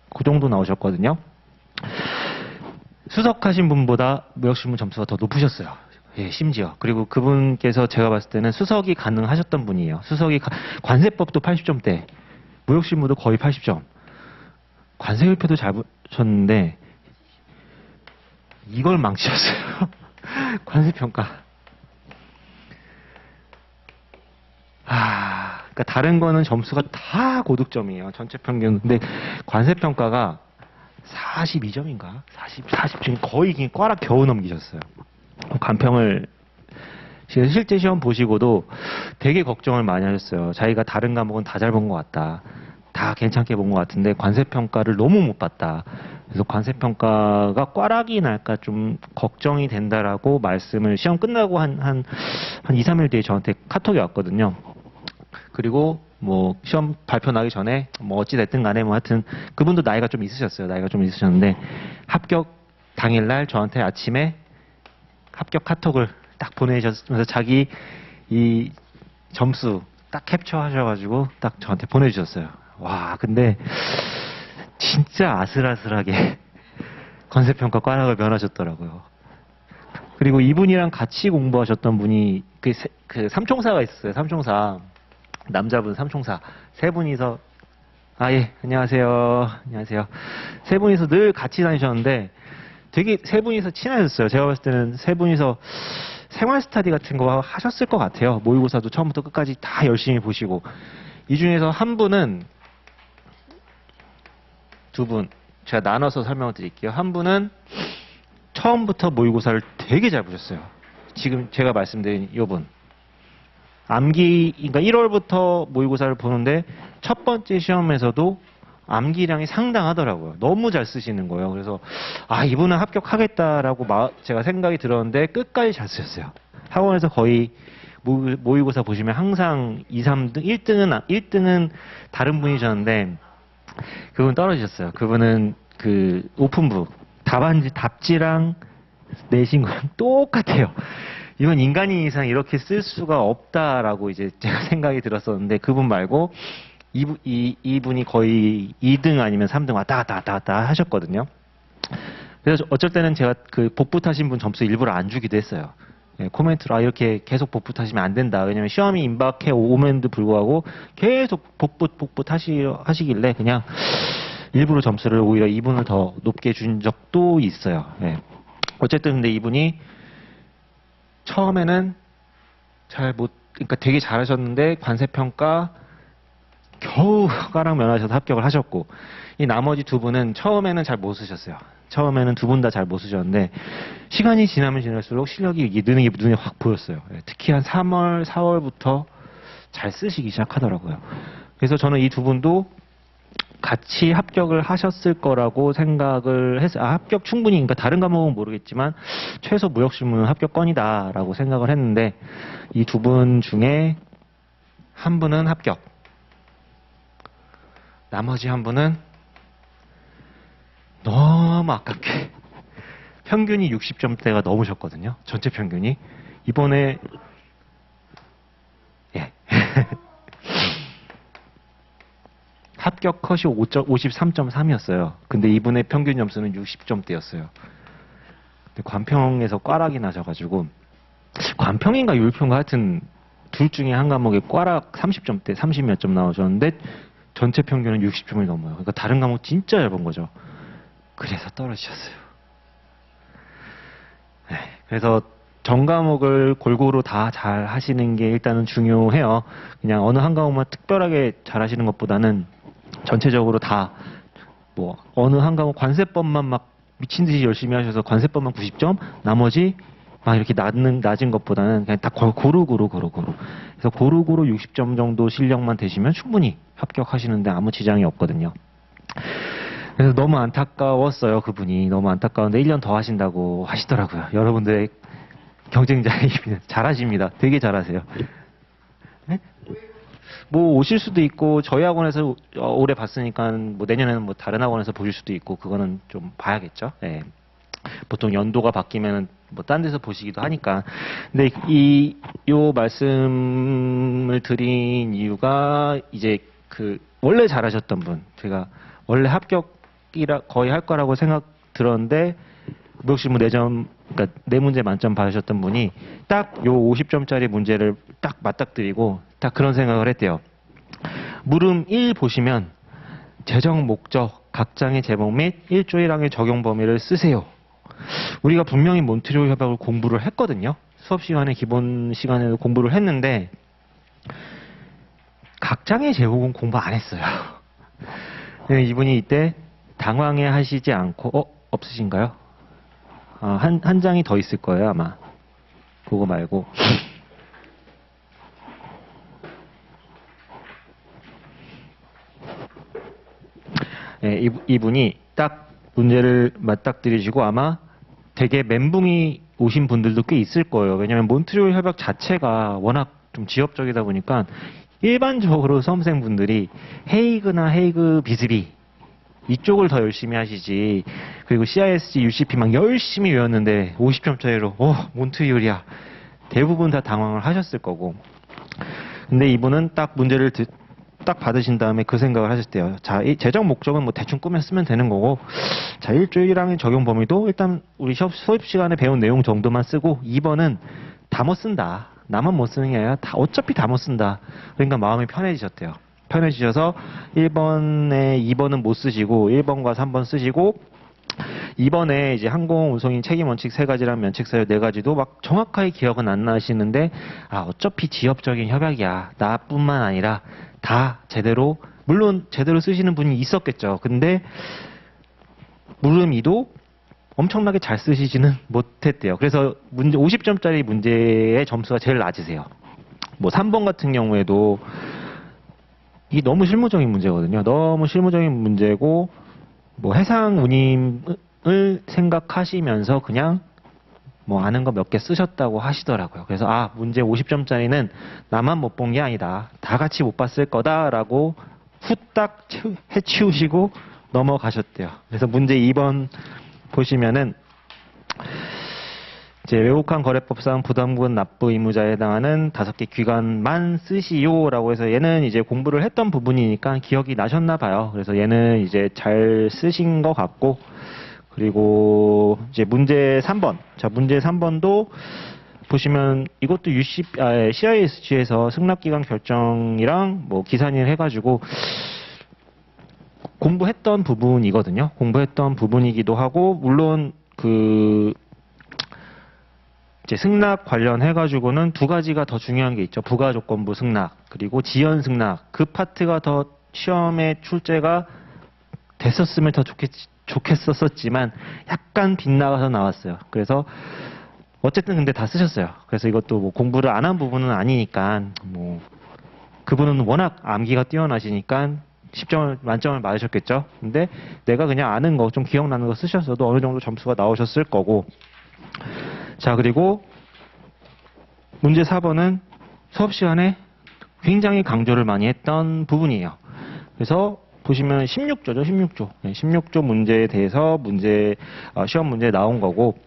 그 정도 나오셨거든요. 수석하신 분보다 무역실무 점수가 더 높으셨어요. 예, 심지어. 그리고 그분께서 제가 봤을 때는 수석이 가능하셨던 분이에요. 관세법도 80점대, 무역실무도 거의 80점. 관세율표도 잘 보셨는데, 이걸 망치셨어요. 관세평가. 그러니까 다른 거는 점수가 다 고득점이에요. 전체 평균. 근데 관세평가가 42점인가? 40점 거의 그냥 꽈락 겨우 넘기셨어요. 간평을 실제 시험 보시고도 되게 걱정을 많이 하셨어요. 자기가 다른 과목은 다 잘 본 것 같다. 다 괜찮게 본 것 같은데 관세평가를 너무 못 봤다. 그래서 관세평가가 꽈락이 날까 좀 걱정이 된다라고 말씀을 시험 끝나고 한 2, 3일 뒤에 저한테 카톡이 왔거든요. 그리고 시험 발표 나기 전에 어찌됐든 간에 하여튼 그분도 나이가 좀 있으셨어요. 나이가 좀 있으셨는데 합격 당일날 저한테 아침에 합격 카톡을 딱 보내주셔서 자기 이 점수 딱 캡처하셔가지고 딱 저한테 보내주셨어요. 와, 근데 진짜 아슬아슬하게 관세평가 꽈락을 면하셨더라고요. 그리고 이분이랑 같이 공부하셨던 분이 그 삼총사가 있었어요. 삼총사. 남자분 삼총사. 세 분이서, 예, 안녕하세요. 안녕하세요. 세 분이서 늘 같이 다니셨는데 되게 세 분이서 친하셨어요. 제가 봤을 때는 세 분이서 생활 스터디 같은 거 하셨을 것 같아요. 모의고사도 처음부터 끝까지 다 열심히 보시고. 이 중에서 한 분은, 두 분, 제가 나눠서 설명을 드릴게요. 한 분은 처음부터 모의고사를 되게 잘 보셨어요. 지금 제가 말씀드린 이 분. 그러니까 1월부터 모의고사를 보는데 첫 번째 시험에서도 암기량이 상당하더라고요. 너무 잘 쓰시는 거예요. 그래서 이분은 합격하겠다라고 제가 생각이 들었는데 끝까지 잘 쓰셨어요. 학원에서 거의 모의고사 보시면 항상 2, 3등, 1등은 다른 분이셨는데, 그분 떨어지셨어요. 그분은 그 오픈북, 답지랑 내신 거랑 똑같아요. 이건 인간이 이상 이렇게 쓸 수가 없다라고 이제 제가 생각이 들었었는데, 그분 말고, 이분이 거의 2등 아니면 3등 왔다 갔다 하셨거든요. 그래서 어쩔 때는 제가 그 복부 타신 분 점수 일부러 안 주기도 했어요. 예, 코멘트로 이렇게 계속 복부 타시면 안 된다. 왜냐면 시험이 임박해 오면도 불구하고 계속 복부 하시길래 그냥 일부러 점수를 오히려 이분을 더 높게 준 적도 있어요. 예. 어쨌든 근데 이분이 처음에는 그러니까 되게 잘하셨는데 관세평가 겨우 숟가락 면하셔서 합격을 하셨고, 이 나머지 두 분은 처음에는 잘 못 쓰셨어요. 처음에는 두 분 다 잘 못 쓰셨는데 시간이 지나면 지날수록 실력이 느는 게 눈에 확 보였어요. 특히 한 3월, 4월부터 잘 쓰시기 시작하더라고요. 그래서 저는 이 두 분도 같이 합격을 하셨을 거라고 생각을 했어요. 합격 충분히, 그러니까 다른 과목은 모르겠지만 최소 무역실무는 합격권이다라고 생각을 했는데, 이 두 분 중에 한 분은 합격, 나머지 한 분은 너무 아깝게 평균이 60점대가 넘으셨거든요. 전체 평균이. 이번에 합격 컷이 53.3이었어요. 근데 이분의 평균 점수는 60점대였어요. 관평에서 꽈락이 나셔가지고, 관평인가 율평인가 하여튼 둘 중에 한 과목에 꽈락 30점대, 30몇 점 나오셨는데 전체 평균은 60점을 넘어요. 그러니까 다른 과목 진짜 잘 본 거죠. 그래서 떨어지셨어요. 네, 그래서 전 과목을 골고루 다 잘 하시는 게 일단은 중요해요. 그냥 어느 한 과목만 특별하게 잘 하시는 것보다는 전체적으로 다, 뭐 어느 한 과목 관세법만 막 미친 듯이 열심히 하셔서 관세법만 90점, 나머지 막 이렇게 낮은 것보다는 그냥 다 고루고루. 그래서 고루고루 60점 정도 실력만 되시면 충분히 합격하시는데 아무 지장이 없거든요. 그래서 너무 안타까웠어요. 그분이 너무 안타까운데 1년 더 하신다고 하시더라고요. 여러분들의 경쟁자입니다. 잘하십니다. 되게 잘하세요. 네? 뭐 오실 수도 있고, 저희 학원에서 올해 봤으니까 뭐 내년에는 뭐 다른 학원에서 보실 수도 있고, 그거는 좀 봐야겠죠. 네. 보통 연도가 바뀌면 뭐 딴 데서 보시기도 하니까. 근데 요 말씀을 드린 이유가 이제 그 원래 잘하셨던 분, 제가 원래 합격이라 거의 할 거라고 생각 들었는데 무역실무 4점, 그러니까 4문제 만점 받으셨던 분이 딱 요 50점짜리 문제를 딱 맞닥뜨리고 딱 그런 생각을 했대요. 물음 1 보시면 재정 목적, 각 장의 제목 및 1조 1항의 적용 범위를 쓰세요. 우리가 분명히 몬트리올 협약을 공부를 했거든요. 수업 시간에, 기본 시간에도 공부를 했는데 각 장의 제목은 공부 안 했어요. 이분이 이때 당황해 하시지 않고, 없으신가요? 한 장이 더 있을 거예요, 아마. 그거 말고. 네, 이분이 딱 문제를 맞닥뜨리시고 아마 되게 멘붕이 오신 분들도 꽤 있을 거예요. 왜냐하면 몬트리올 협약 자체가 워낙 좀 지엽적이다 보니까 일반적으로 수험생분들이 헤이그나 헤이그 비스비 이쪽을 더 열심히 하시지, 그리고 CISG, UCP 막 열심히 외웠는데 50점 차이로 몬트리올이야, 대부분 다 당황을 하셨을 거고. 근데 이분은 딱 문제를 딱 받으신 다음에 그 생각을 하셨대요. 자, 이 재정 목적은 뭐 대충 꾸며 쓰면 되는 거고, 자, 1조 1항의 적용 범위도 일단 우리 수업 시간에 배운 내용 정도만 쓰고 2번은 다 못 쓴다. 나만 못 쓰는 게 아니라 어차피 다 못 쓴다. 그러니까 마음이 편해지셨대요. 편해지셔서 2번은 못 쓰시고 1번과 3번 쓰시고, 2번에 이제 항공운송인 책임원칙 3가지랑 면책사유 4가지도 막 정확하게 기억은 안 나시는데, 어차피 지엽적인 협약이야, 나뿐만 아니라 다 제대로, 물론 제대로 쓰시는 분이 있었겠죠. 근데 물음 2도 엄청나게 잘 쓰시지는 못했대요. 그래서 50점짜리 문제의 점수가 제일 낮으세요. 뭐 3번 같은 경우에도 이 너무 실무적인 문제거든요. 너무 실무적인 문제고, 뭐 해상 운임을 생각하시면서 그냥 뭐 아는 거 몇 개 쓰셨다고 하시더라고요. 그래서 아, 문제 50점짜리는 나만 못 본 게 아니다. 다 같이 못 봤을 거다라고 후딱 해치우시고 넘어가셨대요. 그래서 문제 2번 보시면은 이제 외국환 거래법상 부담금 납부 의무자에 해당하는 5개 기관만 쓰시오라고 해서 얘는 이제 공부를 했던 부분이니까 기억이 나셨나 봐요. 그래서 얘는 이제 잘 쓰신 것 같고, 그리고 이제 문제 3번. 자, 문제 3번도 보시면 이것도 CISG에서 승낙기간 결정이랑 뭐 기산일 해가지고 공부했던 부분이거든요. 공부했던 부분이기도 하고, 물론 이제 승낙 관련해가지고는 두 가지가 더 중요한 게 있죠. 부가조건부 승낙, 그리고 지연 승낙. 그 파트가 더 시험에 출제가 됐었으면 더 좋겠었지만 약간 빗나가서 나왔어요. 그래서 어쨌든 근데 다 쓰셨어요. 그래서 이것도 뭐 공부를 안 한 부분은 아니니까 뭐 그분은 워낙 암기가 뛰어나시니까 10점 만점을 맞으셨겠죠. 근데 내가 그냥 아는 거 좀 기억나는 거 쓰셨어도 어느 정도 점수가 나오셨을 거고. 자, 그리고 문제 4번은 수업 시간에 굉장히 강조를 많이 했던 부분이에요. 그래서 보시면 16조죠, 16조. 16조 문제에 대해서 시험 문제에 나온 거고,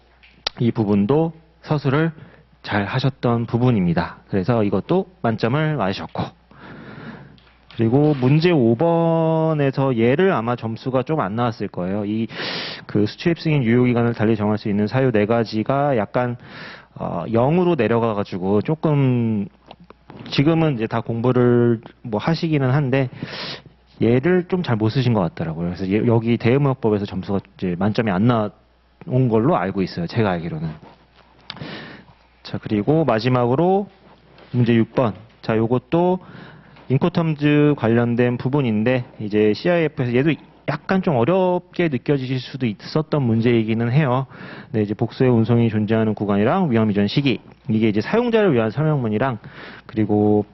이 부분도 서술을 잘 하셨던 부분입니다. 그래서 이것도 만점을 맞으셨고. 그리고 문제 5번에서 얘를 아마 점수가 좀 안 나왔을 거예요. 수취입 승인 유효기간을 달리 정할 수 있는 사유 4가지가 약간 0으로 내려가가지고 조금 지금은 이제 다 공부를 뭐 하시기는 한데 얘를 좀 잘 못 쓰신 것 같더라고요. 그래서 여기 대외무역법에서 점수가 이제 만점이 안 나온 걸로 알고 있어요. 제가 알기로는. 자, 그리고 마지막으로 문제 6번. 자, 요것도 인코텀즈 관련된 부분인데 이제 CIF에서 얘도 약간 좀 어렵게 느껴지실 수도 있었던 문제이기는 해요. 네, 이제 복수의 운송이 존재하는 구간이랑 위험 이전 시기, 이게 이제 사용자를 위한 설명문이랑 그리고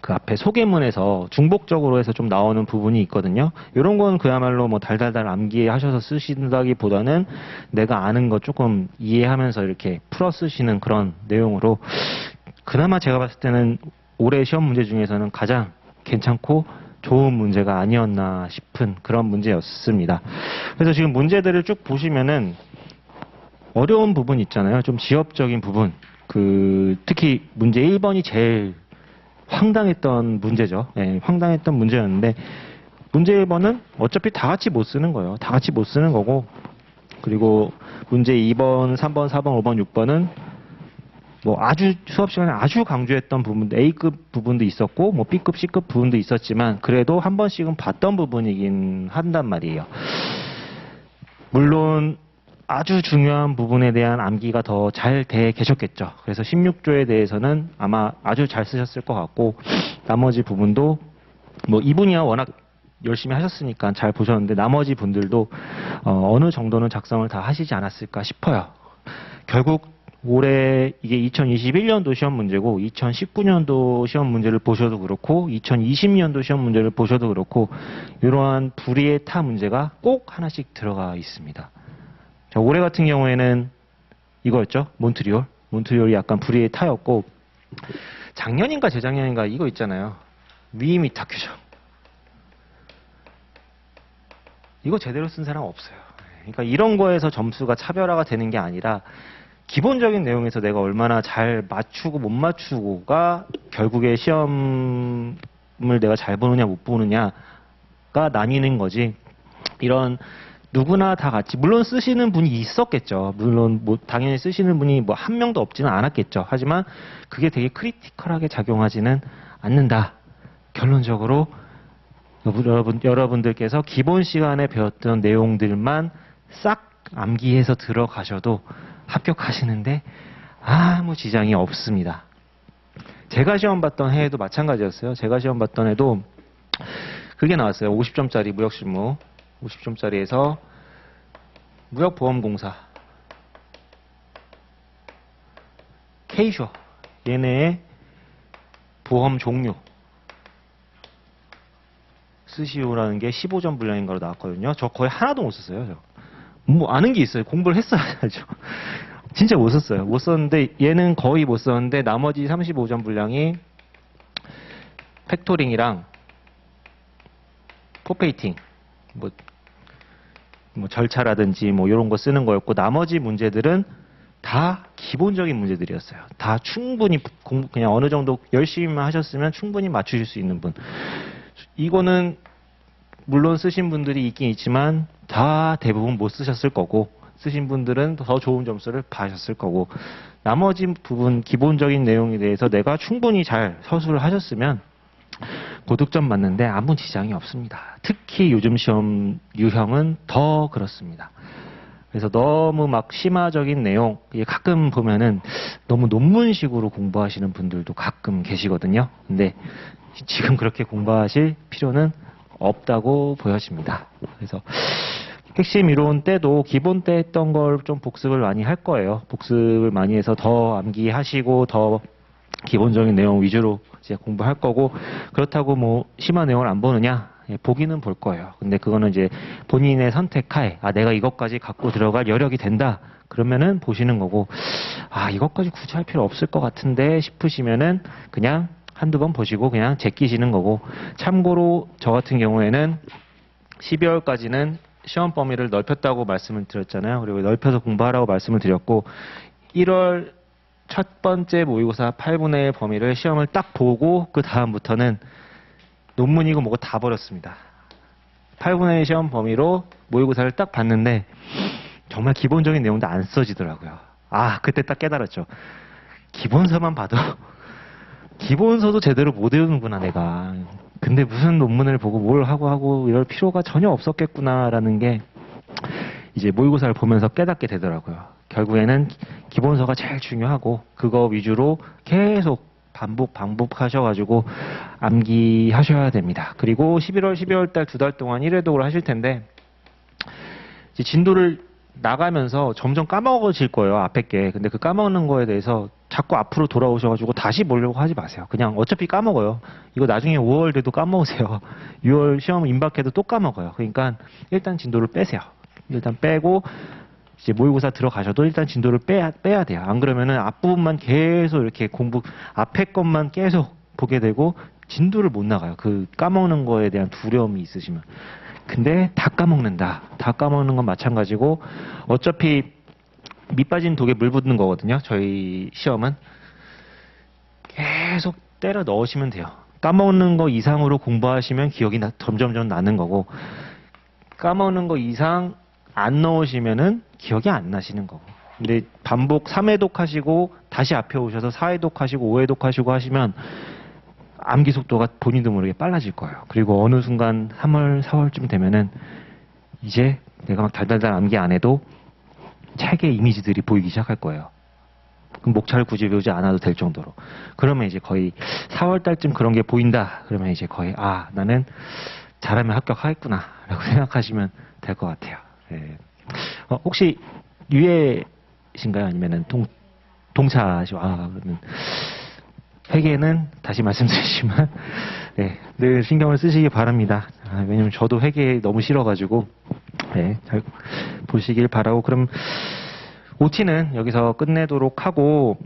그 앞에 소개문에서 중복적으로 해서 좀 나오는 부분이 있거든요. 이런 건 그야말로 뭐 달달달 암기하셔서 쓰신다기보다는 내가 아는 거 조금 이해하면서 이렇게 풀어 쓰시는 그런 내용으로 그나마 제가 봤을 때는 올해 시험 문제 중에서는 가장 괜찮고 좋은 문제가 아니었나 싶은 그런 문제였습니다. 그래서 지금 문제들을 쭉 보시면은 어려운 부분 있잖아요. 좀 지엽적인 부분. 특히 문제 1번이 제일 황당했던 문제죠. 네, 황당했던 문제였는데 문제 1번은 어차피 다 같이 못 쓰는 거예요. 다 같이 못 쓰는 거고, 그리고 문제 2번, 3번, 4번, 5번, 6번은 뭐 아주 수업 시간에 아주 강조했던 부분도 A급 부분도 있었고 뭐 B급, C급 부분도 있었지만 그래도 한 번씩은 봤던 부분이긴 한단 말이에요. 물론 아주 중요한 부분에 대한 암기가 더 잘 돼 계셨겠죠. 그래서 16조에 대해서는 아마 아주 잘 쓰셨을 것 같고, 나머지 부분도 뭐 이분이야 워낙 열심히 하셨으니까 잘 보셨는데 나머지 분들도 어느 정도는 작성을 다 하시지 않았을까 싶어요. 결국 올해 이게 2021년도 시험 문제고 2019년도 시험 문제를 보셔도 그렇고 2020년도 시험 문제를 보셔도 그렇고 이러한 불이의 타 문제가 꼭 하나씩 들어가 있습니다. 자, 올해 같은 경우에는 이거였죠. 몬트리올이 약간 불이의 타였고, 작년인가 재작년인가 이거 있잖아요. 위임위탁 규정. 이거 제대로 쓴 사람 없어요. 그러니까 이런 거에서 점수가 차별화가 되는 게 아니라 기본적인 내용에서 내가 얼마나 잘 맞추고 못 맞추고가 결국에 시험을 내가 잘 보느냐 못 보느냐가 나뉘는 거지. 이런 누구나 다 같이 물론 쓰시는 분이 있었겠죠. 물론 뭐 당연히 쓰시는 분이 뭐 한 명도 없지는 않았겠죠. 하지만 그게 되게 크리티컬하게 작용하지는 않는다. 결론적으로 여러분들께서 기본 시간에 배웠던 내용들만 싹 암기해서 들어가셔도 합격하시는데 아무 지장이 없습니다. 제가 시험 봤던 해에도 마찬가지였어요. 제가 시험 봤던 해도 그게 나왔어요. 50점짜리 무역실무. 50점짜리에서 무역보험공사 K슈어 얘네의 보험 종류 쓰시오라는 게 15점 분량인가로 나왔거든요. 저 거의 하나도 못 썼어요. 뭐 아는 게 있어요. 공부를 했어야죠. 진짜 못 썼어요. 못 썼는데 얘는 거의 못 썼는데 나머지 35점 분량이 팩토링이랑 포페이팅 뭐 절차라든지 뭐 이런 거 쓰는 거였고 나머지 문제들은 다 기본적인 문제들이었어요. 다 충분히 그냥 어느 정도 열심히만 하셨으면 충분히 맞추실 수 있는 분. 이거는 물론 쓰신 분들이 있긴 있지만 다 대부분 못 쓰셨을 거고 쓰신 분들은 더 좋은 점수를 받으셨을 거고 나머지 부분 기본적인 내용에 대해서 내가 충분히 잘 서술을 하셨으면 고득점 맞는데 아무 지장이 없습니다. 특히 요즘 시험 유형은 더 그렇습니다. 그래서 너무 막 심화적인 내용, 가끔 보면은 너무 논문식으로 공부하시는 분들도 가끔 계시거든요. 근데 지금 그렇게 공부하실 필요는 없다고 보여집니다. 그래서 핵심 이론 때도 기본 때 했던 걸 좀 복습을 많이 할 거예요. 복습을 많이 해서 더 암기하시고 더 기본적인 내용 위주로 이제 공부할 거고 그렇다고 뭐 심화 내용을 안 보느냐? 예, 보기는 볼 거예요. 근데 그거는 이제 본인의 선택하에 내가 이것까지 갖고 들어갈 여력이 된다. 그러면은 보시는 거고 이것까지 굳이 할 필요 없을 것 같은데 싶으시면은 그냥 한두 번 보시고 그냥 제끼시는 거고 참고로 저 같은 경우에는 12월까지는 시험 범위를 넓혔다고 말씀을 드렸잖아요. 그리고 넓혀서 공부하라고 말씀을 드렸고 1월 첫 번째 모의고사 8분의 1 범위를 시험을 딱 보고 그 다음부터는 논문이고 뭐고 다 버렸습니다. 8분의 1 시험 범위로 모의고사를 딱 봤는데 정말 기본적인 내용도 안 써지더라고요. 그때 딱 깨달았죠. 기본서만 봐도 기본서도 제대로 못 외우는구나 내가. 근데 무슨 논문을 보고 뭘 하고 이럴 필요가 전혀 없었겠구나라는 게 이제 모의고사를 보면서 깨닫게 되더라고요. 결국에는 기본서가 제일 중요하고 그거 위주로 계속 반복하셔가지고 암기하셔야 됩니다. 그리고 11월, 12월 달 2달 동안 1회독을 하실 텐데 이제 진도를 나가면서 점점 까먹어질 거예요. 앞에 게. 근데 그 까먹는 거에 대해서 자꾸 앞으로 돌아오셔가지고 다시 보려고 하지 마세요. 그냥 어차피 까먹어요. 이거 나중에 5월 돼도 까먹으세요. 6월 시험 임박해도 또 까먹어요. 그러니까 일단 진도를 빼세요. 일단 빼고 이제 모의고사 들어가셔도 일단 진도를 빼야 돼요. 안 그러면은 앞부분만 계속 이렇게 앞에 것만 계속 보게 되고 진도를 못 나가요. 그 까먹는 거에 대한 두려움이 있으시면. 근데 다 까먹는다. 다 까먹는 건 마찬가지고 어차피 밑빠진 독에 물 붓는 거거든요. 저희 시험은. 계속 때려 넣으시면 돼요. 까먹는 거 이상으로 공부하시면 기억이 점점 나는 거고 까먹는 거 이상 안 넣으시면은 기억이 안 나시는 거고. 근데 반복 3회독 하시고 다시 앞에 오셔서 4회독 하시고 5회독 하시고 하시면 암기 속도가 본인도 모르게 빨라질 거예요. 그리고 어느 순간 3월, 4월쯤 되면은 이제 내가 막 달달달 암기 안 해도 책의 이미지들이 보이기 시작할 거예요. 그럼 목차를 굳이 외우지 않아도 될 정도로. 그러면 이제 거의 4월 달쯤 그런 게 보인다. 그러면 이제 거의 나는 잘하면 합격하겠구나 라고 생각하시면 될 것 같아요. 예. 혹시 유예신가요? 아니면은 동차시고 그러면 회계는 다시 말씀드리지만 늘 신경을 쓰시기 바랍니다. 왜냐면 저도 회계 너무 싫어가지고 잘 보시길 바라고 그럼 OT는 여기서 끝내도록 하고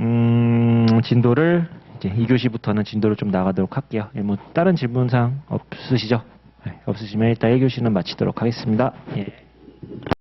진도를 이제 2교시부터는 진도를 좀 나가도록 할게요. 뭐 다른 질문사항 없으시죠? 없으시면 일단 1교시는 마치도록 하겠습니다. 예.